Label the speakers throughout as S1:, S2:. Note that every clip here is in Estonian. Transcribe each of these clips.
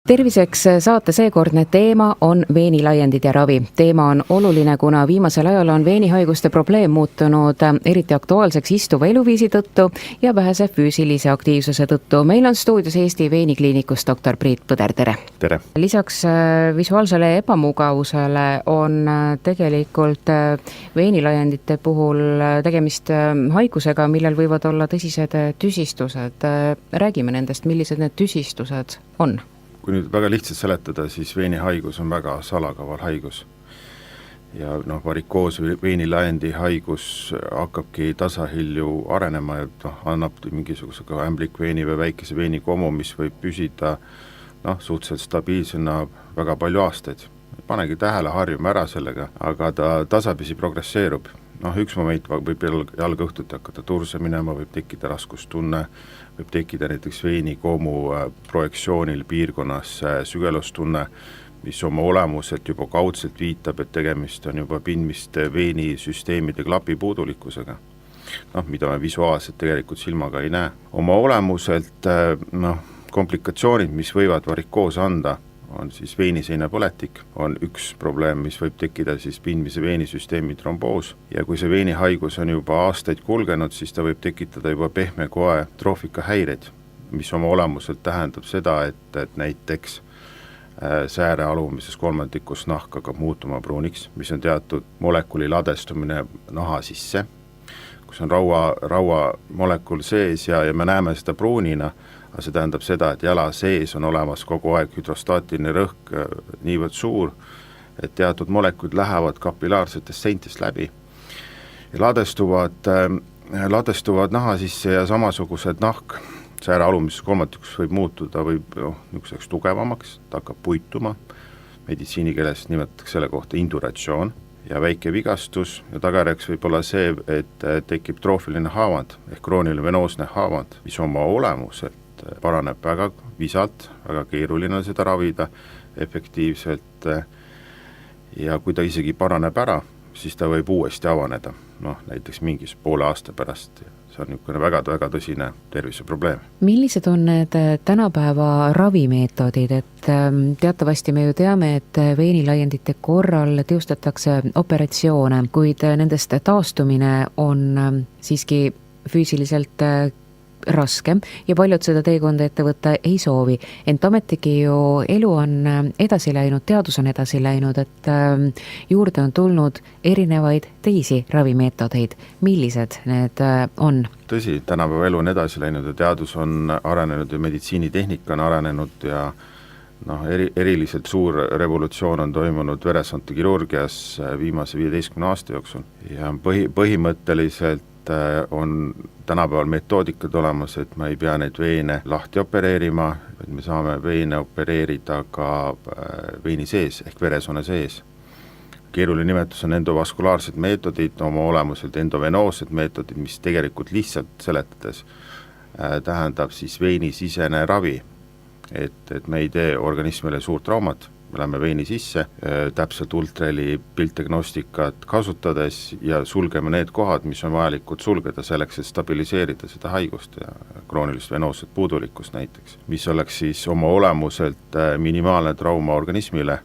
S1: Terviseks saate seekordne teema on veenilaiendid ja ravi. Teema on oluline, kuna viimasel ajal on veenihaiguste probleem muutunud eriti aktuaalseks istuva eluviisi tõttu ja vähese füüsilise aktiivsuse tõttu. Meil on stuudios Eesti Veenikliinikust doktor Priit Põder, tere!
S2: Tere!
S1: Lisaks visuaalsele ebamugavusele on tegelikult veenilaiendite puhul tegemist haigusega, millel võivad olla tõsised tüsistused. Räägime nendest, millised need tüsistused on?
S2: Kui nüüd väga lihtsalt seletada, siis veenihaigus on väga salakaval haigus. Ja varikoos või veenilaiendite haigus hakkabki tasahilju arenema ja annab mingisuguse ämblikveeni või väikese veenikomu, mis võib püsida suhteliselt stabiilsena väga palju aastaid. Panegi tähele, harjume ära sellega, aga ta tasapisi progresseerub. Üks moment võib jalga õhtuti hakata turse minema, võib tekkida raskustunne, võib tekkida näiteks veenikoomu projektsioonil piirkonnas sügelustunne, mis oma olemuselt juba kaudselt viitab, et tegemist on juba pindmiste veenisüsteemide klapi puudulikkusega, mida me visuaalselt tegelikult silmaga ei näe. Oma olemuselt komplikatsioonid, mis võivad varikoos anda, on siis veeniseina põletik, on üks probleem, mis võib tekkida siis pindmise veenisüsteemi tromboos. Ja kui see veenihaigus on juba aastaid kulgenud, siis ta võib tekitada juba pehme koe troofika häireid, mis oma olemuselt tähendab seda, et näiteks sääre alumises kolmandikus nahk hakkab muutuma pruuniks, mis on teatud molekuli ladestumine naha sisse, kus on raua molekul sees ja me näeme seda pruunina, aga see tähendab seda, et jala sees on olemas kogu aeg hüdrostaatiline rõhk niivõrd suur, et teatud molekulid lähevad kapilaarsetest seintest läbi ja ladestuvad naha sisse ja samasugused nahk sääre alumises kolmandikus võib muutuda, võib niisuguseks tugevamaks, ta hakkab puituma, meditsiinikeeles nimetatakse selle kohta induratsioon ja väike vigastus ja tagajärjeks võib olla see, et tekib troofiline haavand ehk krooniline venoosne haavand, mis oma olemuselt paraneb väga visalt, väga keeruline seda ravida efektiivselt ja kui ta isegi paraneb ära, siis ta võib uuesti avaneda, näiteks mingis poole aasta pärast. See on niisugune väga tõsine terviseprobleem. Millised
S1: on need tänapäeva ravimeetodid, et teatavasti me ju teame, et veenilaiendite korral teostatakse operatsioone, kuid nendest taastumine on siiski füüsiliselt raske ja paljud seda teekonda ette võtta ei soovi. Ent ometigi ju elu on edasi läinud, teadus on edasi läinud, et juurde on tulnud erinevaid teisi ravimeetodeid. Millised need on?
S2: Tõsi, tänapäeva elu on edasi läinud ja teadus on arenenud ja meditsiinitehnika on arenenud ja eriliselt suur revolutsioon on toimunud veresoontekirurgias viimase 15 aasta jooksul ja põhimõtteliselt on tänapäeval metoodikad olemas, et me ei pea neid veene lahti opereerima, et me saame veene opereerida ka veeni sees ehk veresoone sees. Keeruline nimetus on endovaskulaarsed meetodid, oma olemuselt endovenoossed meetodid, mis tegelikult lihtsalt seletades tähendab siis veenisisene ravi, et me ei tee organismile suurt traumat, me läheme veeni sisse, täpselt ultraheli piltdiagnostikat kasutades ja sulgeme need kohad, mis on vajalikud sulgeda selleks, et stabiliseerida seda haigust ja kroonilist venoosset puudulikkust näiteks, mis oleks siis oma olemuselt minimaalne trauma organismile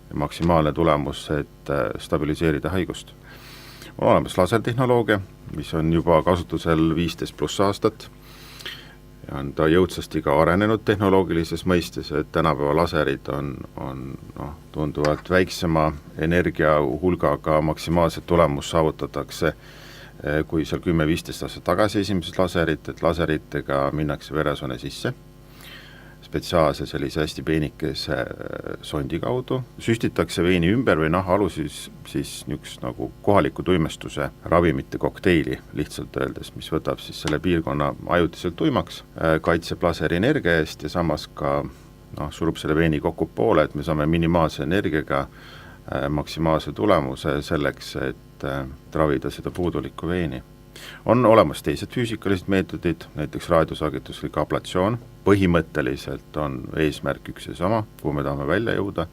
S2: ja maksimaalne tulemus, et stabiliseerida haigust. On olemas lasertehnoloogia, mis on juba kasutusel 15+ aastat, ja on ta jõudsasti ka arenenud tehnoloogilises mõistes, et tänapäeva laserid on tunduvalt väiksema energia hulgaga maksimaalset tulemus saavutatakse kui seal 10-15 aastat tagasi esimesed laserid, et laseritega minnakse veresoone sisse spetsiaalse sellise hästi peenikese sondi kaudu, süstitakse veeni ümber või naha alu siis niisugust nagu kohaliku tuimestuse ravimite kokteili lihtsalt öeldes, mis võtab siis selle piirkonna ajutiselt tuimaks, kaitseb laseri energia eest ja samas ka surub selle veeni kokku poole, et me saame minimaalse energiaga maksimaalse tulemuse selleks, et ravida seda puudulikku veeni. On olemas teised füüsikalised meetodid, näiteks raadiosagetuslik ablatsioon. Põhimõtteliselt on eesmärk üks ja sama, kuhu me tahame välja jõuda.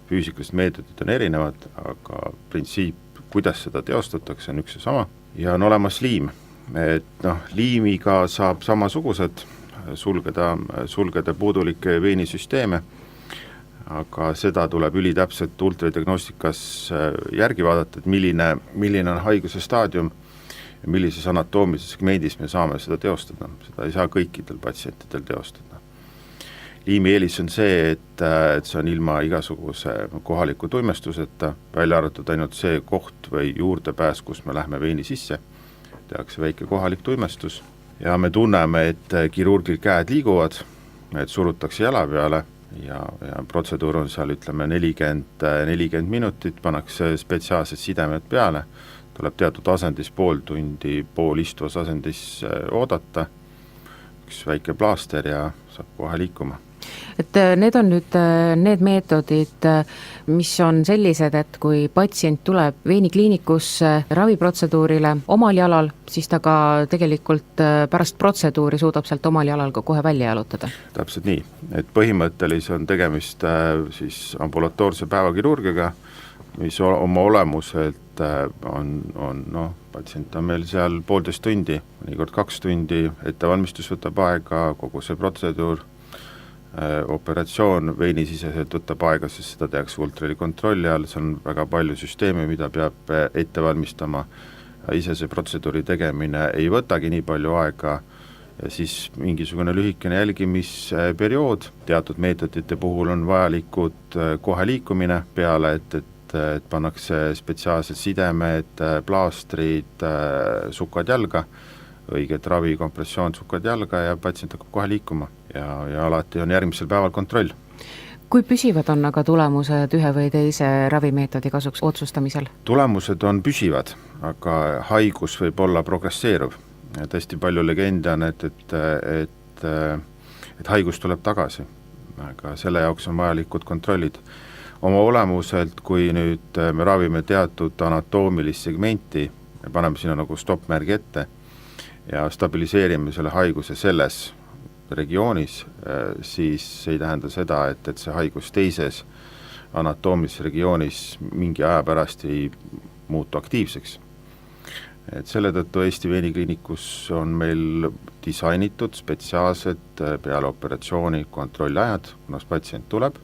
S2: Füüsikalised meetodid on erinevad, aga printsiip, kuidas seda teostatakse, on üks ja sama. Ja on olemas liim. Liimiga saab samasugused sulgeda puudulikke veenisüsteeme aga seda tuleb ülitäpselt ultradiagnostikas järgi vaadata, et milline on haiguse staadium ja millises anatoomilises segmendis me saame seda teostada. Seda ei saa kõikidel patsientidel teostada. Liimi eelis on see, et see on ilma igasuguse kohaliku tuimestuseta, välja arvatud ainult see koht või juurdepääs, kus me lähme veini sisse, tehakse väike kohalik tuimestus ja me tunneme, et kirurgil käed liiguvad, et surutakse jala peale ja protseduur on seal, ütleme, 40 minutit, pannakse spetsiaalsed sidemed peale, tuleb teatud asendis pool tundi, poolistuvas asendis oodata, üks väike plaaster ja saab kohe liikuma.
S1: Et need on nüüd need meetodid, mis on sellised, et kui patsient tuleb veenikliinikusse raviprotseduurile omal jalal, siis ta ka tegelikult pärast protseduuri suudab sealt omal jalal ka kohe välja jalutada.
S2: Täpselt nii, et põhimõtteliselt on tegemist siis ambulatoorse päevakirurgiga, mis oma olemuselt patsient on meil seal 1,5 tundi, mõnikord 2 tundi, ettevalmistus võtab aega, kogu see protseduur, operatsioon veinisiseselt võtab aega, sest seda tehakse ultrahelikontrolli all, see on väga palju süsteeme, mida peab ette valmistama, ise see protseduuri tegemine ei võtagi nii palju aega ja siis mingisugune lühikene jälgimisperiood, teatud meetodite puhul on vajalikud kohe liikumine peale, et pannakse spetsiaalsed sidemed, plaastrid, sukad jalga, õiget ravi, kompressioon, sukad jalga ja patsient hakkab kohe liikuma ja alati on järgmisel päeval kontroll.
S1: Kui püsivad on aga tulemused ühe või teise ravimeetodi kasuks otsustamisel?
S2: Tulemused on püsivad, aga haigus võib olla progresseeruv. Tõesti palju legende on, et haigus tuleb tagasi, aga selle jaoks on vajalikud kontrollid. Oma olemuselt, kui nüüd me ravime teatud anatoomilist segmenti, paneme sinna nagu stoppmärgi ette ja stabiliseerime selle haiguse selles regioonis, siis ei tähenda seda, et see haigus teises anatoomilises regioonis mingi aja pärast ei muutu aktiivseks. Et selle tõttu Eesti veenikliinikus on meil disainitud spetsiaalsed peale operatsiooni kontrollajad, kuna patsient tuleb,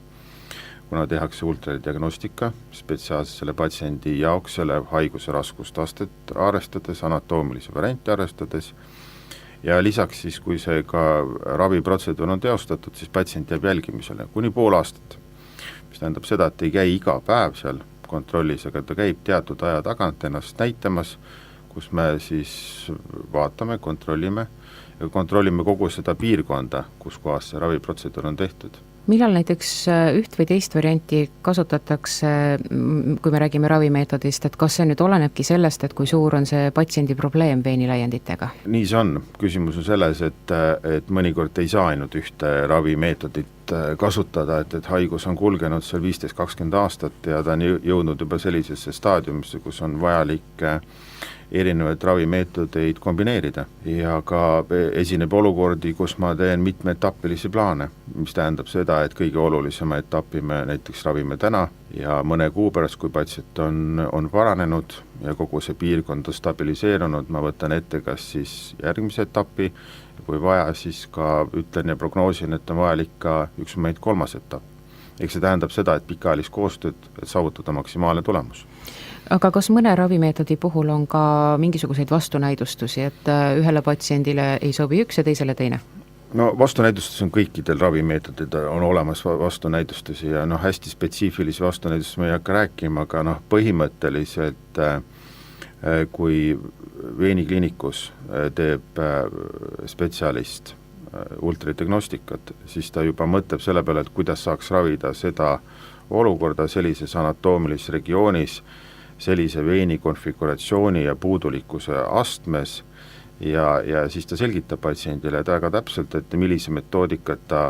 S2: kuna tehakse ultradiagnostika spetsiaalselt selle patsiendi jaoks, selle haiguse raskustastet arvestades, anatoomilisi variante arvestades ja lisaks siis, kui see ka raviprotseduur on teostatud, siis patsient jääb jälgimisele kuni pool aastat, mis tähendab seda, et ei käi iga päev seal kontrollis, aga ta käib teatud aja tagant ennast näitamas, kus me siis vaatame, kontrollime ja kontrollime kogu seda piirkonda, kus kohas see raviprotseduur on tehtud.
S1: Millal näiteks üht või teist varianti kasutatakse, kui me räägime ravimeetodist, et kas see nüüd olenebki sellest, et kui suur on see patsiendi probleem veenilaienditega?
S2: Nii see on. Küsimus on selles, et mõnikord ei saa ainult ühte ravimeetodit kasutada, et haigus on kulgenud seal 15-20 aastat ja ta on jõudnud juba sellisesse staadiumisse, kus on vajalik erinevaid ravimeetodeid kombineerida ja ka esineb olukordi, kus ma teen mitmeetapilisi plaane, mis tähendab seda, et kõige olulisema etapi me näiteks ravime täna ja mõne kuu pärast, kui patsient on paranenud ja kogu see piirkond on stabiliseerunud, ma võtan ette kas siis järgmise etapi, kui vaja, siis ka ütlen ja prognoosin, et on vajalik ka üks moment 3. etapp. Eks see tähendab seda, et pikaajalist koostööd, et saavutada maksimaalne tulemus.
S1: Aga kas mõne ravimeetodi puhul on ka mingisuguseid vastunäidustusi, et ühele patsiendile ei sobi üks ja teisele teine?
S2: No vastunäidustus on kõikidel ravimeetodid, on olemas vastunäidustusi ja hästi spetsiifilisi vastunäidustusi me ei hakka rääkima, aga põhimõtteliselt kui veenikliinikus teeb spetsialist ultradiagnostikat, siis ta juba mõtleb selle peale, et kuidas saaks ravida seda olukorda sellises anatoomilises regioonis, sellise veeni konfiguratsiooni ja puudulikkuse astmes ja siis ta selgitab patsiendile väga täpselt, et millise metoodikat ta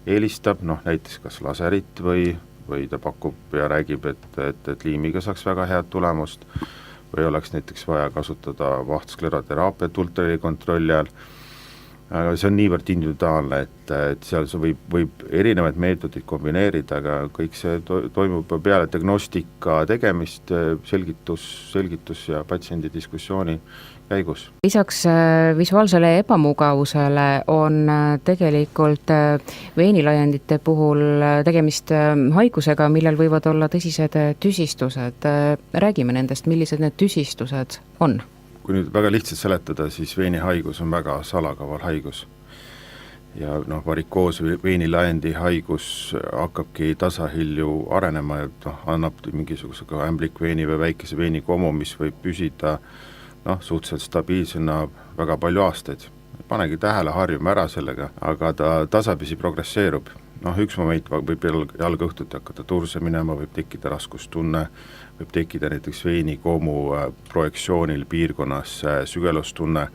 S2: eelistab, näiteks kas laserit või ta pakub ja räägib, et liimiga saaks väga head tulemust või oleks näiteks vaja kasutada vahtskleroteraapiat ultrahelikontrolli all. aga see on niivõrd individuaalne, et seal see võib erinevaid meetodid kombineerida, aga kõik see toimub peale diagnostika tegemist, selgitus ja patsiendi diskussiooni käigus.
S1: Lisaks visuaalsele ebamugavusele on tegelikult veenilaiendite puhul tegemist haigusega, millel võivad olla tõsised tüsistused. Räägime nendest, millised need tüsistused on?
S2: Kui nüüd väga lihtsalt seletada, siis veenihaigus on väga salakaval haigus. Ja varikoos veenilaiendite haigus hakkabki tasahilju arenema ja annab mingisuguse ämblikveeni või väikese veenikomu, mis võib püsida suhteliselt stabiilsena väga palju aastaid. Panegi tähele, harjume ära sellega, aga ta tasapisi progresseerub. Üks moment võib jalga õhtuti hakata turse minema, võib tekkida raskustunne, võib tekkida näiteks veenikoomu projektsioonil piirkonnas sügelustunne,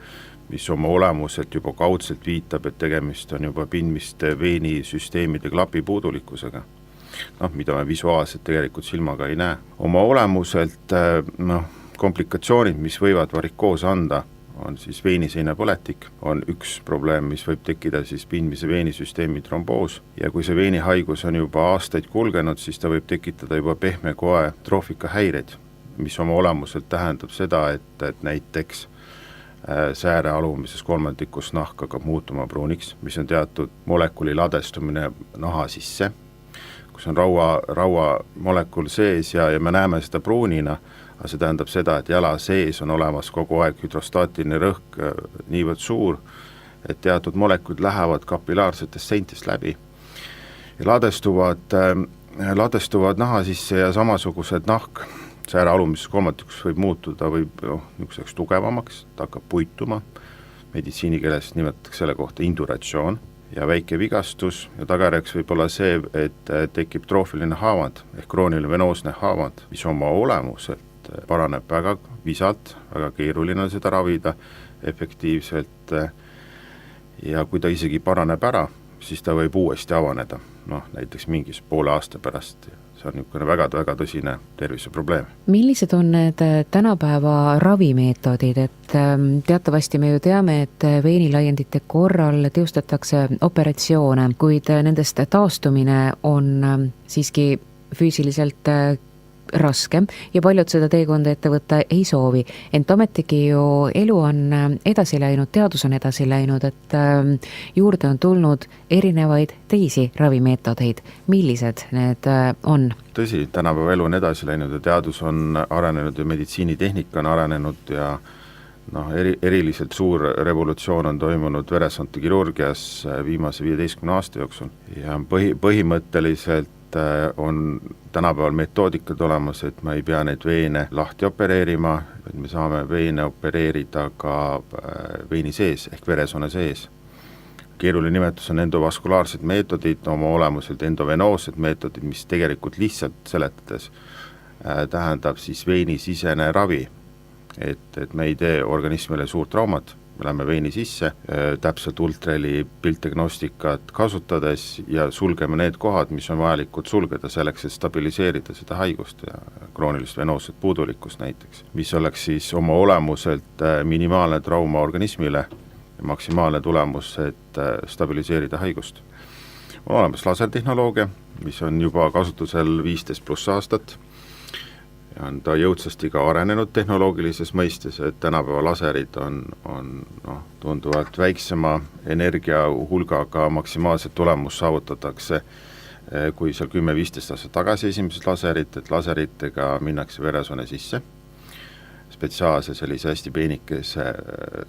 S2: mis oma olemuselt juba kaudselt viitab, et tegemist on juba pindmiste veenisüsteemide klapi puudulikkusega, mida me visuaalselt tegelikult silmaga ei näe. Oma olemuselt komplikatsioonid, mis võivad varikoos anda, on siis veeniseina põletik, on üks probleem, mis võib tekkida siis pindmise veenisüsteemi tromboos ja kui see veenihaigus on juba aastaid kulgenud, siis ta võib tekitada juba pehme koe troofika häireid, mis oma olemuselt tähendab seda, et näiteks sääre alumises kolmandikus nahk hakkab muutuma pruuniks, mis on teatud molekuli ladestumine naha sisse, kus on raua molekul sees ja me näeme seda pruunina, aga see tähendab seda, et jala sees on olemas kogu aeg hüdrostaatiline rõhk niivõrd suur, et teatud molekulid lähevad kapilaarsetest seintest läbi ja ladestuvad naha sisse ja samasugused nahk sääre alumises kolmandikus võib muutuda, võib niisuguseks tugevamaks, ta hakkab puituma, meditsiinikeeles nimetatakse selle kohta induratsioon ja väike vigastus ja tagajärjeks võib olla see, et tekib troofiline haavand ehk krooniline venoosne haavand, mis oma olemuselt paraneb väga visalt, väga keeruline on seda ravida efektiivselt ja kui ta isegi paraneb ära, siis ta võib uuesti avaneda, näiteks mingis poole aasta pärast. See on niisugune väga tõsine terviseprobleem.
S1: Millised on need tänapäeva ravimeetodid, et teatavasti me ju teame, et veenilaiendite korral teostatakse operatsioone, kuid nendest taastumine on siiski füüsiliselt raske ja paljud seda teekonda ette võtta ei soovi. Ent ometigi ju elu on edasi läinud, teadus on edasi läinud, et juurde on tulnud erinevaid teisi ravimeetodeid. Millised need on?
S2: Tõsi, tänapäeva elu on edasi läinud ja teadus on arenenud ja meditsiinitehnika on arenenud ja eriliselt suur revolutsioon on toimunud veresoonkirurgias viimase 15 aasta jooksul ja põhimõtteliselt on tänapäeval metoodikad olemas, et me ei pea neid veene lahti opereerima, vaid me saame veene opereerida ka veeni sees ehk veresoone sees. Keeruline nimetus on endovaskulaarsed meetodid, oma olemuselt endovenoossed meetodid, mis tegelikult lihtsalt seletades tähendab siis veenisisene ravi, et me ei tee organismile suurt traumat, me läheme veeni sisse, täpselt ultraheli piltdiagnostikat kasutades ja sulgeme need kohad, mis on vajalikud sulgeda selleks, et stabiliseerida seda haigust ja kroonilist venoosset puudulikkust näiteks, mis oleks siis oma olemuselt minimaalne trauma organismile ja maksimaalne tulemus, et stabiliseerida haigust. On olemas lasertehnoloogia, mis on juba kasutusel 15+ aastat, ja on ta jõudsasti ka arenenud tehnoloogilises mõistes, et tänapäeva laserid on tunduvalt väiksema energia hulgaga maksimaalset tulemus saavutatakse kui seal 10-15 aastat tagasi esimesed laserid, et laseritega minnakse veresoone sisse spetsiaalse sellise hästi peenikese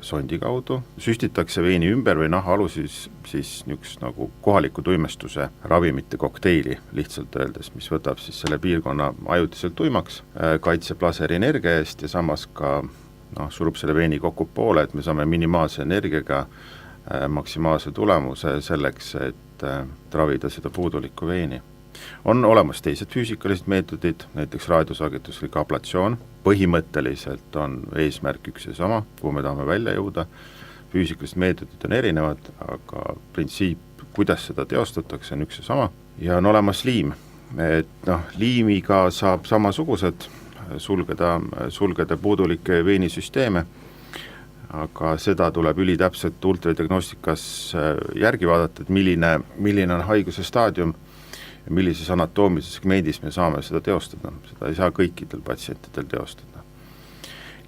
S2: sondi kaudu, süstitakse veeni ümber või naha alusis siis niisugust nagu kohaliku tuimestuse ravimite kokteili lihtsalt öeldes, mis võtab siis selle piirkonna ajutiselt tuimaks, kaitseb laserienergia eest ja samas ka surub selle veeni kokku poole, et me saame minimaalse energiaga maksimaalse tulemuse selleks, et ravida seda puudulikku veeni. On olemas teised füüsikalised meetodid, näiteks raadiosagetuslik ablatsioon, põhimõtteliselt on eesmärk üks ja sama, kuhu me tahame välja jõuda, füüsikalised meetodid on erinevad, aga printsiip, kuidas seda teostatakse, on üks ja sama, ja on olemas liim, et liimiga saab samasugused sulgeda puudulikke veenisüsteeme, aga seda tuleb ülitäpselt ultradiagnostikas järgi vaadata, et milline on haiguse staadium ja millises anatoomilises segmendis me saame seda teostada. Seda ei saa kõikidel patsientidel teostada.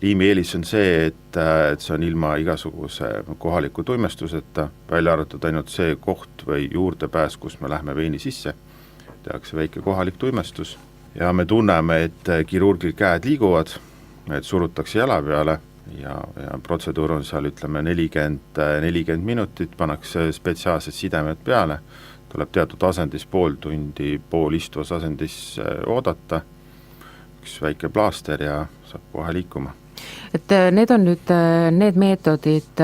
S2: Liimi eelis on see, et see on ilma igasuguse kohaliku tuimestuseta, välja arvatud ainult see koht või juurdepääs, kus me lähme veini sisse, tehakse väike kohalik tuimestus ja me tunneme, et kirurgil käed liiguvad, et surutakse jala peale ja protseduur on seal ütleme 40 minutit, pannakse spetsiaalsed sidemed peale, tuleb teatud asendis pool tundi, pool istuvas asendis oodata, üks väike plaaster ja saab kohe liikuma.
S1: Et need on nüüd need meetodid,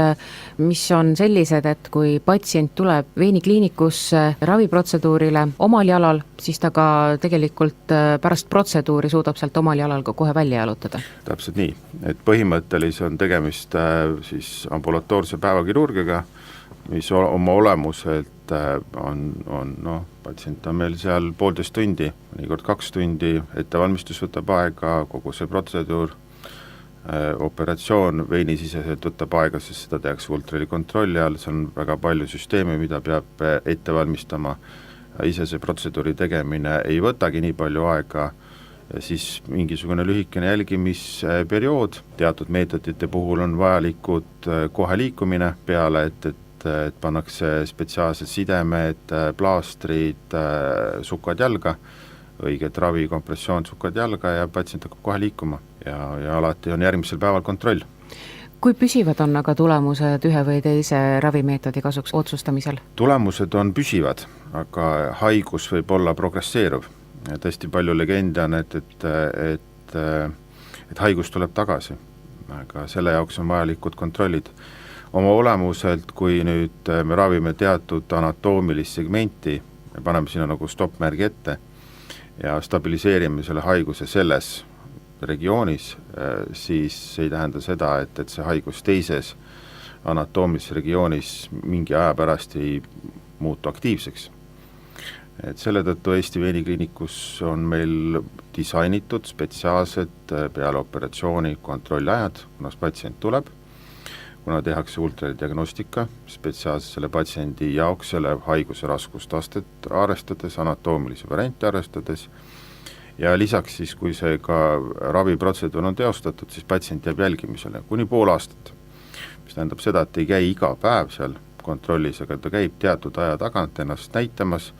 S1: mis on sellised, et kui patsient tuleb veenikliinikusse raviprotseduurile omal jalal, siis ta ka tegelikult pärast protseduuri suudab sealt omal jalal ka kohe välja jalutada.
S2: Täpselt nii, et põhimõtteliselt on tegemist siis ambulatoorse päevakirurgiga, mis oma olemuselt patsient on meil seal 1,5 tundi, mõnikord 2 tundi, ettevalmistus võtab aega, kogu see protseduur, operatsioon veinisiseselt võtab aega, sest seda tehakse ultrahelikontrolli all, see on väga palju süsteeme, mida peab ette valmistama, ise see protseduuri tegemine ei võtagi nii palju aega, siis mingisugune lühikene jälgimisperiood, teatud meetodite puhul on vajalikud kohe liikumine peale, et pannakse spetsiaalsed sidemed, plaastrid, sukad jalga, õiget ravi, kompressioon, sukad jalga ja patsient hakkab kohe liikuma ja alati on järgmisel päeval kontroll.
S1: Kui püsivad on aga tulemused ühe või teise ravimeetodi kasuks otsustamisel?
S2: Tulemused on püsivad, aga haigus võib olla progresseeruv. Tõesti palju legende on, et haigus tuleb tagasi, aga selle jaoks on vajalikud kontrollid. Oma olemuselt, kui nüüd me ravime teatud anatoomilist segmenti, me paneme sinna nagu stoppmärgi ette ja stabiliseerime selle haiguse selles regioonis, siis see ei tähenda seda, et see haigus teises anatoomilises regioonis mingi aja pärast ei muutu aktiivseks. Et selle tõttu Eesti veenikliinikus on meil disainitud spetsiaalsed peale operatsiooni kontrollajad, kuna patsient tuleb, kuna tehakse ultradiagnostika spetsiaalselt selle patsiendi jaoks, selle haiguse raskustastet arvestades, anatoomilisi variante arvestades ja lisaks siis, kui see ka raviprotseduur on teostatud, siis patsient jääb jälgimisele kuni pool aastat, mis tähendab seda, et ei käi iga päev seal kontrollis, aga ta käib teatud aja tagant ennast näitamas,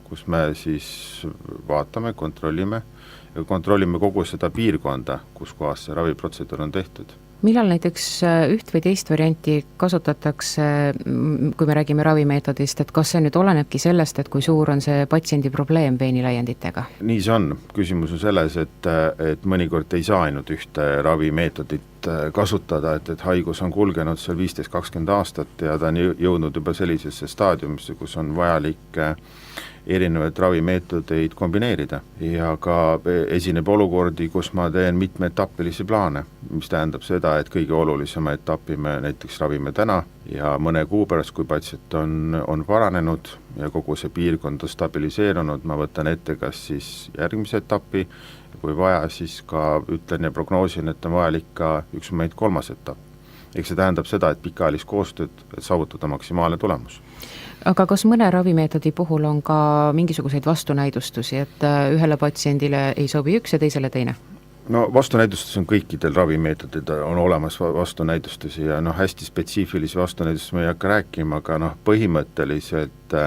S2: kus me siis vaatame, kontrollime kogu seda piirkonda, kus kohas see raviprotseduur on tehtud.
S1: Millal näiteks üht või teist varianti kasutatakse, kui me räägime ravimeetodist, et kas see nüüd olenebki sellest, et kui suur on see patsiendi probleem veenilaienditega?
S2: Nii see on. Küsimus on selles, et mõnikord ei saa ainult ühte ravimeetodit kasutada, et haigus on kulgenud seal 15-20 aastat ja ta on jõudnud juba sellisesse staadiumisse, kus on vajalik erinevaid ravimeetodeid kombineerida ja ka esineb olukordi, kus ma teen mitmeetapilisi plaane, mis tähendab seda, et kõige olulisema etapi me näiteks ravime täna ja mõne kuu pärast, kui patsient on paranenud ja kogu see piirkond on stabiliseerunud, ma võtan ette kas siis järgmise etapi, kui vaja, siis ka ütlen ja prognoosin, et on vajalik ka üks moment 3. etapp. Eks see tähendab seda, et pikaajalist koostööd, et saavutada maksimaalne tulemus.
S1: Aga kas mõne ravimeetodi puhul on ka mingisuguseid vastunäidustusi, et ühele patsiendile ei sobi üks ja teisele teine?
S2: No vastunäidustus on kõikidel ravimeetodid, on olemas vastunäidustusi ja hästi spetsiifilisi vastunäidustusi ma ei hakka rääkima, aga põhimõtteliselt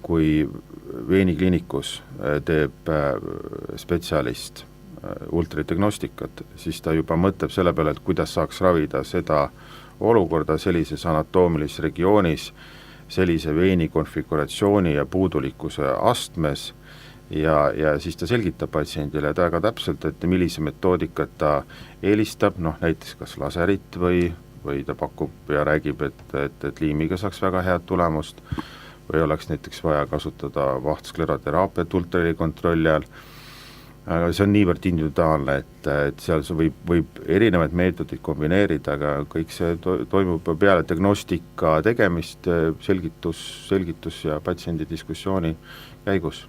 S2: kui veenikliinikus teeb spetsialist ultradiagnostikat, siis ta juba mõtleb selle peale, et kuidas saaks ravida seda olukorda sellises anatoomilises regioonis, sellise veeni konfiguratsiooni ja puudulikkuse astmes ja siis ta selgitab patsiendile väga täpselt, et millise metoodikat ta eelistab, näiteks kas laserit või ta pakub ja räägib, et liimiga saaks väga head tulemust või oleks näiteks vaja kasutada vahtskleroteraapiat ultrahelikontrolli all. Aga see on niivõrd individuaalne, et seal võib erinevaid meetodid kombineerida, aga kõik see toimub peale diagnostika tegemist, selgitus ja patsiendi diskussiooni käigus.